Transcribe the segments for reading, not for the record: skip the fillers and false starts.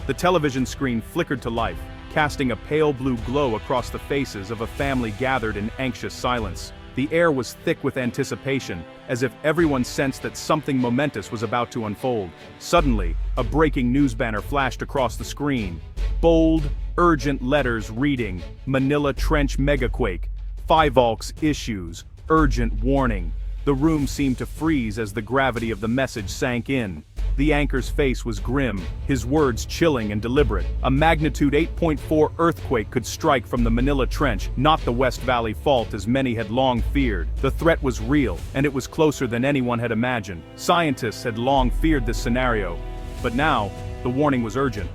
The television screen flickered to life, casting a pale blue glow across the faces of a family gathered in anxious silence. The air was thick with anticipation, as if everyone sensed that something momentous was about to unfold. Suddenly, a breaking news banner flashed across the screen. Bold, urgent letters reading, "Manila Trench Megaquake. PHIVOLCS issues. Urgent warning." The room seemed to freeze as the gravity of the message sank in. The anchor's face was grim, his words chilling and deliberate. A magnitude 8.4 earthquake could strike from the Manila Trench, not the West Valley Fault as many had long feared. The threat was real, and it was closer than anyone had imagined. Scientists had long feared this scenario, but now, the warning was urgent.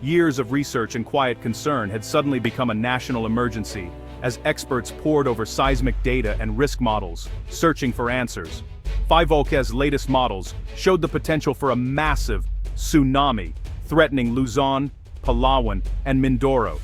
Years of research and quiet concern had suddenly become a national emergency, as experts pored over seismic data and risk models, searching for answers. PHIVOLCS' latest models showed the potential for a massive tsunami, threatening Luzon, Palawan, and Mindoro.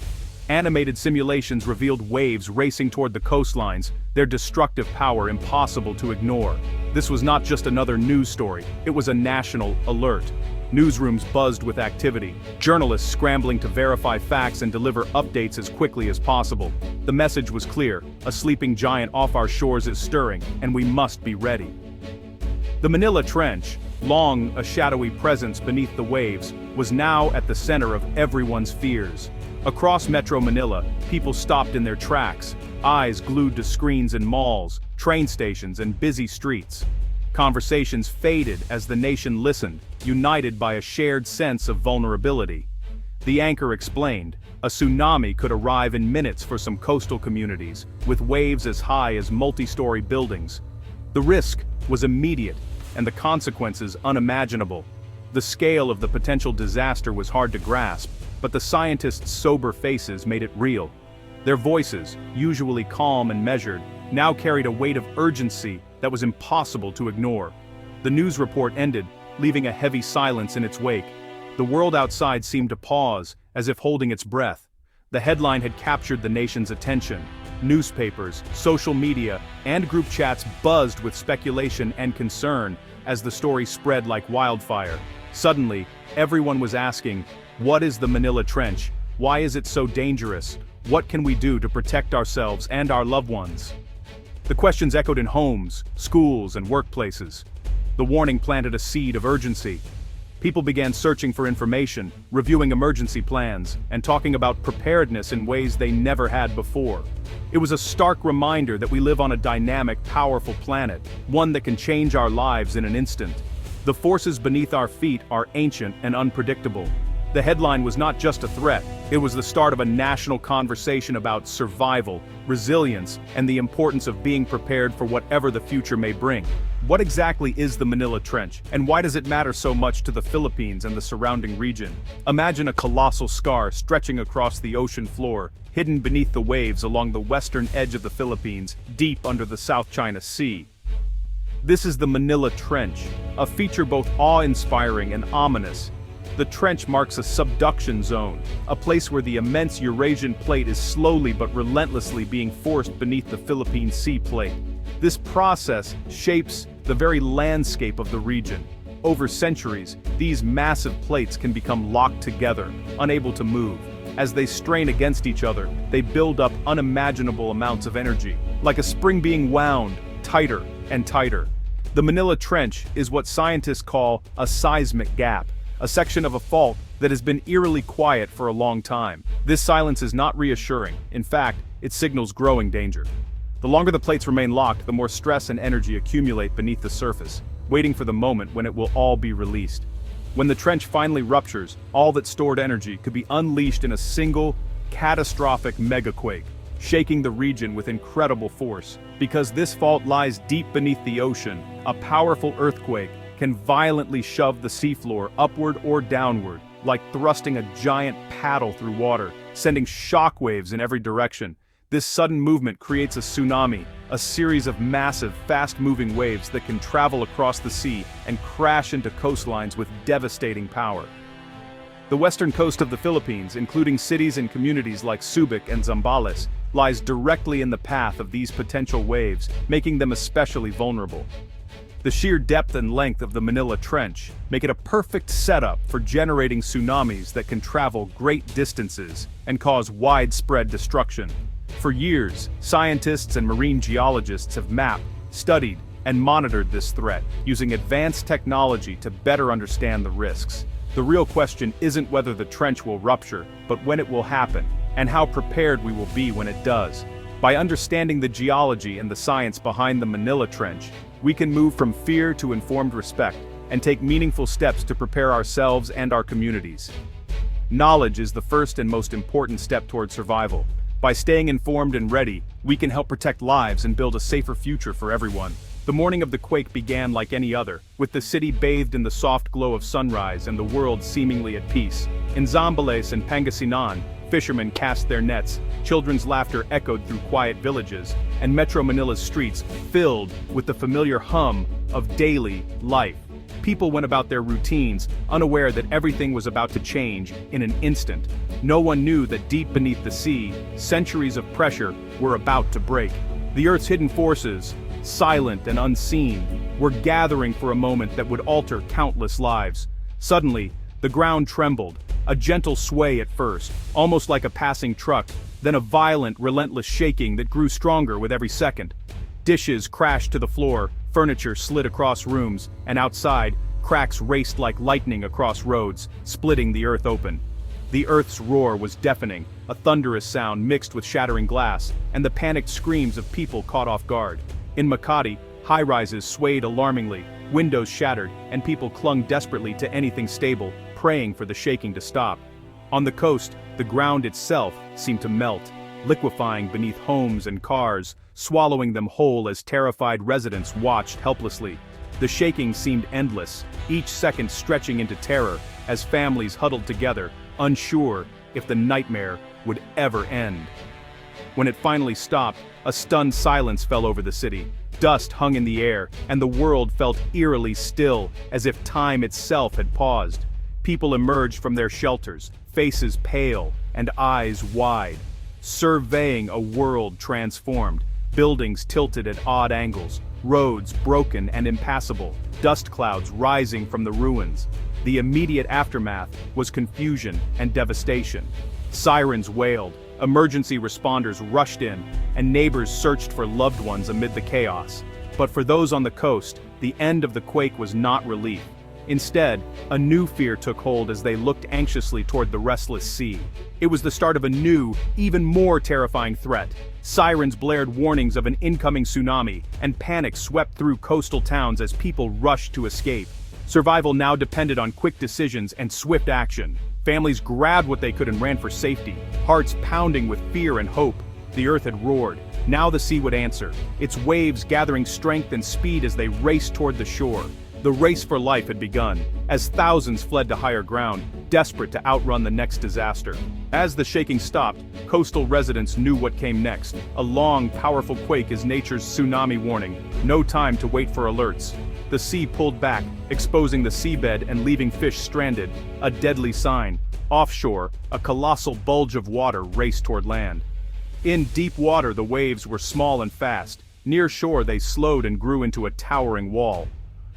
Animated simulations revealed waves racing toward the coastlines, their destructive power impossible to ignore. This was not just another news story, it was a national alert. Newsrooms buzzed with activity, journalists scrambling to verify facts and deliver updates as quickly as possible. The message was clear: a sleeping giant off our shores is stirring, and we must be ready. The Manila Trench, long a shadowy presence beneath the waves, was now at the center of everyone's fears. Across Metro Manila, people stopped in their tracks, eyes glued to screens in malls, train stations, and busy streets. Conversations faded as the nation listened, united by a shared sense of vulnerability. The anchor explained, a tsunami could arrive in minutes for some coastal communities, with waves as high as multi-story buildings. The risk was immediate, and the consequences unimaginable. The scale of the potential disaster was hard to grasp, but the scientists' sober faces made it real. Their voices, usually calm and measured, now carried a weight of urgency that was impossible to ignore. The news report ended, leaving a heavy silence in its wake. The world outside seemed to pause, as if holding its breath. The headline had captured the nation's attention. Newspapers, social media, and group chats buzzed with speculation and concern as the story spread like wildfire. Suddenly, everyone was asking, what is the Manila Trench? Why is it so dangerous? What can we do to protect ourselves and our loved ones? The questions echoed in homes, schools, and workplaces. The warning planted a seed of urgency. People began searching for information, reviewing emergency plans, and talking about preparedness in ways they never had before. It was a stark reminder that we live on a dynamic, powerful planet, one that can change our lives in an instant. The forces beneath our feet are ancient and unpredictable. The headline was not just a threat, it was the start of a national conversation about survival, resilience, and the importance of being prepared for whatever the future may bring. What exactly is the Manila Trench, and why does it matter so much to the Philippines and the surrounding region? Imagine a colossal scar stretching across the ocean floor, hidden beneath the waves along the western edge of the Philippines, deep under the South China Sea. This is the Manila Trench, a feature both awe-inspiring and ominous. The trench marks a subduction zone, a place where the immense Eurasian plate is slowly but relentlessly being forced beneath the Philippine sea plate. This process shapes the very landscape of the region. Over centuries, these massive plates can become locked together, unable to move. As they strain against each other, they build up unimaginable amounts of energy, like a spring being wound tighter and tighter. The Manila Trench is what scientists call a seismic gap, a section of a fault that has been eerily quiet for a long time. This silence is not reassuring. In fact, it signals growing danger. The longer the plates remain locked, the more stress and energy accumulate beneath the surface, waiting for the moment when it will all be released. When the trench finally ruptures, all that stored energy could be unleashed in a single, catastrophic megaquake, shaking the region with incredible force. Because this fault lies deep beneath the ocean, a powerful earthquake can violently shove the seafloor upward or downward, like thrusting a giant paddle through water, sending shockwaves in every direction. This sudden movement creates a tsunami, a series of massive, fast-moving waves that can travel across the sea and crash into coastlines with devastating power. The western coast of the Philippines, including cities and communities like Subic and Zambales, lies directly in the path of these potential waves, making them especially vulnerable. The sheer depth and length of the Manila Trench make it a perfect setup for generating tsunamis that can travel great distances and cause widespread destruction. For years, scientists and marine geologists have mapped, studied, and monitored this threat, using advanced technology to better understand the risks. The real question isn't whether the trench will rupture, but when it will happen, and how prepared we will be when it does. By understanding the geology and the science behind the Manila Trench, we can move from fear to informed respect, and take meaningful steps to prepare ourselves and our communities. Knowledge is the first and most important step toward survival. By staying informed and ready, we can help protect lives and build a safer future for everyone. The morning of the quake began like any other, with the city bathed in the soft glow of sunrise and the world seemingly at peace. In Zambales and Pangasinan, fishermen cast their nets, children's laughter echoed through quiet villages, and Metro Manila's streets filled with the familiar hum of daily life. People went about their routines, unaware that everything was about to change in an instant. No one knew that deep beneath the sea, centuries of pressure were about to break. The Earth's hidden forces, silent and unseen, were gathering for a moment that would alter countless lives. Suddenly, the ground trembled, a gentle sway at first, almost like a passing truck, then a violent, relentless shaking that grew stronger with every second. Dishes crashed to the floor, furniture slid across rooms, and outside, cracks raced like lightning across roads, splitting the earth open. The earth's roar was deafening, a thunderous sound mixed with shattering glass, and the panicked screams of people caught off guard. In Makati, high-rises swayed alarmingly, windows shattered, and people clung desperately to anything stable, praying for the shaking to stop. On the coast, the ground itself seemed to melt, liquefying beneath homes and cars, swallowing them whole as terrified residents watched helplessly. The shaking seemed endless, each second stretching into terror, as families huddled together, unsure if the nightmare would ever end. When it finally stopped, a stunned silence fell over the city. Dust hung in the air, and the world felt eerily still, as if time itself had paused. People emerged from their shelters, faces pale and eyes wide, surveying a world transformed. Buildings tilted at odd angles, roads broken and impassable, dust clouds rising from the ruins. The immediate aftermath was confusion and devastation. Sirens wailed, emergency responders rushed in, and neighbors searched for loved ones amid the chaos. But for those on the coast, the end of the quake was not relief. Instead, a new fear took hold as they looked anxiously toward the restless sea. It was the start of a new, even more terrifying threat. Sirens blared warnings of an incoming tsunami, and panic swept through coastal towns as people rushed to escape. Survival now depended on quick decisions and swift action. Families grabbed what they could and ran for safety, hearts pounding with fear and hope. The earth had roared. Now the sea would answer, its waves gathering strength and speed as they raced toward the shore. The race for life had begun, as thousands fled to higher ground, desperate to outrun the next disaster. As the shaking stopped, coastal residents knew what came next. A long, powerful quake is nature's tsunami warning. No time to wait for alerts. The sea pulled back, exposing the seabed and leaving fish stranded, a deadly sign. Offshore, a colossal bulge of water raced toward land. In deep water, the waves were small and fast. Near shore, they slowed and grew into a towering wall.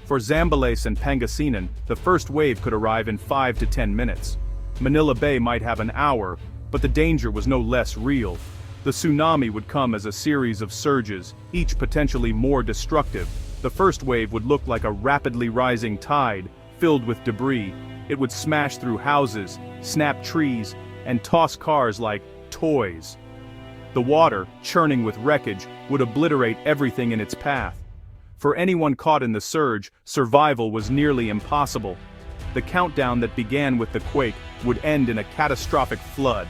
For Zambales and Pangasinan, the first wave could arrive in 5 to 10 minutes. Manila Bay might have an hour, but the danger was no less real. The tsunami would come as a series of surges, each potentially more destructive. The first wave would look like a rapidly rising tide, filled with debris. It would smash through houses, snap trees, and toss cars like toys. The water, churning with wreckage, would obliterate everything in its path. For anyone caught in the surge, survival was nearly impossible. The countdown that began with the quake would end in a catastrophic flood.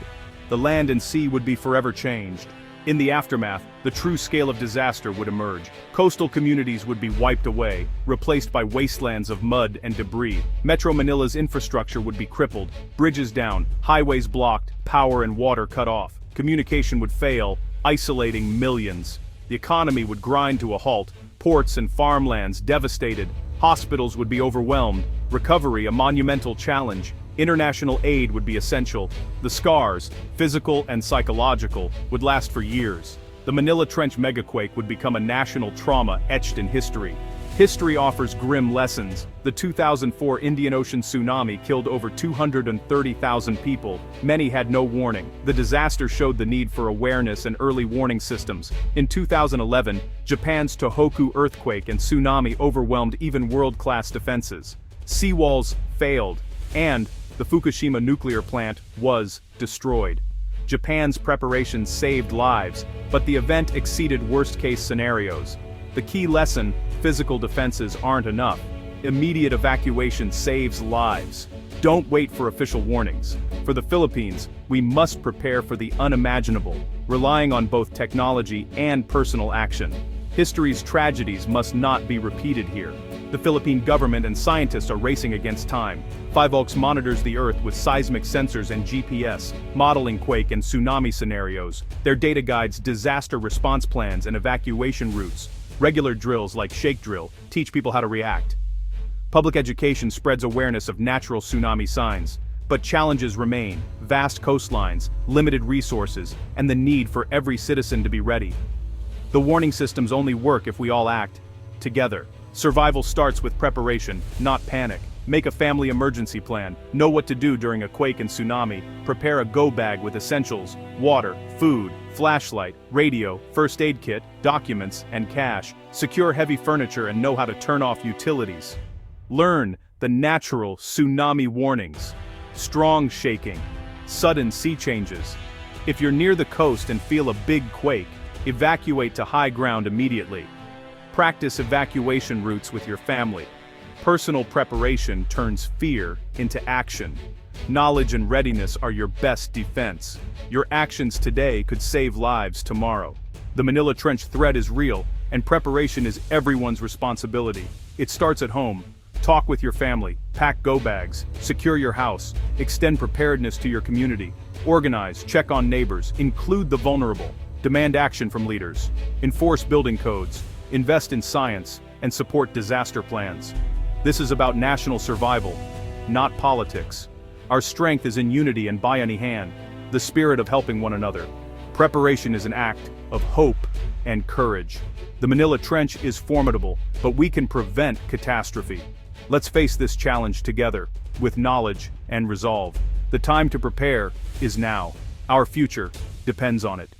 The land and sea would be forever changed. In the aftermath, the true scale of disaster would emerge. Coastal communities would be wiped away, replaced by wastelands of mud and debris. Metro Manila's infrastructure would be crippled, bridges down, highways blocked, power and water cut off. Communication would fail, isolating millions. The economy would grind to a halt, ports and farmlands devastated, hospitals would be overwhelmed, recovery a monumental challenge, international aid would be essential. The scars, physical and psychological, would last for years. The Manila Trench Megaquake would become a national trauma etched in history. History offers grim lessons. The 2004 Indian Ocean tsunami killed over 230,000 people. Many had no warning. The disaster showed the need for awareness and early warning systems. In 2011, Japan's Tohoku earthquake and tsunami overwhelmed even world-class defenses. Seawalls failed, and the Fukushima nuclear plant was destroyed. Japan's preparations saved lives, but the event exceeded worst-case scenarios. The key lesson: physical defenses aren't enough. Immediate evacuation saves lives. Don't wait for official warnings. For the Philippines, we must prepare for the unimaginable, relying on both technology and personal action. History's tragedies must not be repeated here. The Philippine government and scientists are racing against time. PHIVOLCS monitors the Earth with seismic sensors and GPS, modeling quake and tsunami scenarios. Their data guides disaster response plans and evacuation routes. Regular drills like shake drill teach people how to react. Public education spreads awareness of natural tsunami signs. But challenges remain: vast coastlines, limited resources, and the need for every citizen to be ready. The warning systems only work if we all act together. Survival starts with preparation, not panic. Make a family emergency plan. Know what to do during a quake and tsunami. Prepare a go bag with essentials: water, food, flashlight, radio, first aid kit, documents, and cash. Secure heavy furniture and know how to turn off utilities. Learn the natural tsunami warnings: strong shaking, sudden sea changes. If you're near the coast and feel a big quake, evacuate to high ground immediately. Practice evacuation routes with your family. Personal preparation turns fear into action. Knowledge and readiness are your best defense. Your actions today could save lives tomorrow. The Manila Trench threat is real, and preparation is everyone's responsibility. It starts at home. Talk with your family, pack go bags, secure your house, extend preparedness to your community. Organize, check on neighbors, include the vulnerable. Demand action from leaders. Enforce building codes. Invest in science, and support disaster plans. This is about national survival, not politics. Our strength is in unity and by any hand, the spirit of helping one another. Preparation is an act of hope and courage. The Manila Trench is formidable, but we can prevent catastrophe. Let's face this challenge together, with knowledge and resolve. The time to prepare is now. Our future depends on it.